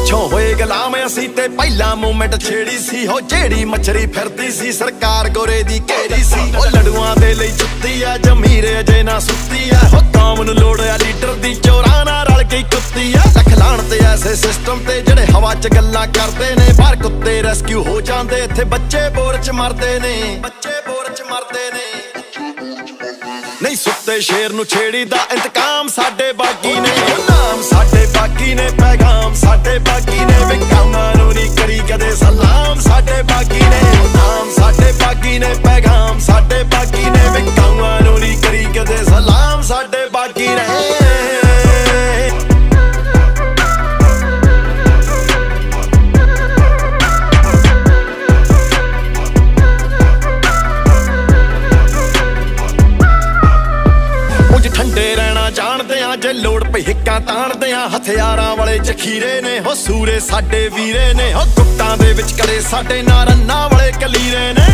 ਪਿੱਛੋਂ ਹੋਏ ਗੁਲਾਮ ਅਸੀਂ ਤੇ ਪਹਿਲਾ ਮੂਵਮੈਂਟ ਛੇੜੀ ਸੀ ਹੋ ਜਿਹੜੀ ਮੱਛਰੀ ਫਿਰਦੀ ਸੀ ਸਰਕਾਰ ਗੋਰੇ ਦੀ ਘੇਰੀ ਸੀ। ਉਹ ਲੜੂਆਂ ਦੇ ਲਈ ਜੁੱਤੀ ਆ ਜਮੀਰੇ ਅਜੇ ਨਾ ਸੁੱਤੀ ਆ ਹੋ ਕੌਮ ਨੂੰ ਲੋੜ ਆ ਲੀਡਰ ਦੀ ਚੋਰਾਂ ਨਾਲ ਰਲ ਕੇ ਕੁੱਤੀ ਆ। ਲੱਖ ਲਾਣ ਤੇ ਐਸੇ ਸਿਸਟਮ ਤੇ ਜਿਹੜੇ ਹਵਾ 'ਚ ਗੱਲਾਂ ਕਰਦੇ ਨੇ ਬਾਹਰ ਕੁੱਤੇ ਰੈਸਕਿਊ ਹੋ ਜਾਂਦੇ ਇੱਥੇ ਬੱਚੇ ਬੋਰ 'ਚ ਮਰਦੇ ਨੇ ਬੱਚੇ ਬੋਰ 'ਚ ਮਰਦੇ ਨੇ। ਨਹੀਂ ਸੁੱਤੇ ਸ਼ੇਰ ਨੂੰ ਛੇੜੀ ਦਾ ਇੰਤਕਾਮ ਸਾਡੇ ਬਾਗੀ ਨੇ ਨਾਮ ਸਾਡੇ ਬਾਗੀ ਨੇ ਪੈਗਾਮ ਸਾਡੇ ਬਾਗੀ ਨੇ ਵੇ ਕਾਮਾਂ ਨੂੰ ਨਹੀਂ ਕਰੀ ਕਦੇ ਸਲਾਮ ਸਾਡੇ ਬਾਗੀ ਨੇ ਨਾਮ ਸਾਡੇ ਬਾਗੀ ਨੇ ਪੈਗਾਮ ਸਾਡੇ ਬਾਗੀ ਨੇ ਵੇ ਕਾਮਾਂ ਨੂੰ ਨਹੀਂ ਕਰੀ ਕਦੇ ਸਲਾਮ ਸਾਡੇ ਬਾਗੀ ਨੇ। ਠੰਡੇ ਰਹਿਣਾ ਜਾਣਦੇ ਆ ਜੇ ਲੋੜ ਪਈ ਹਿੱਕਾਂ ਤਾਣਦੇ ਆ ਹਥਿਆਰਾਂ ਵਾਲੇ ਜ਼ਖੀਰੇ ਨੇ ਹੋ ਸੂਰੇ ਸਾਡੇ ਵੀਰੇ ਨੇ ਹੋ ਗੁੱਟਾਂ ਦੇ ਵਿੱਚ ਕੜੇ ਸਾਡੇ ਨਾਲ ਰੰਨਾਂ ਵਾਲੇ ਕਲੀਰੇ ਨੇ।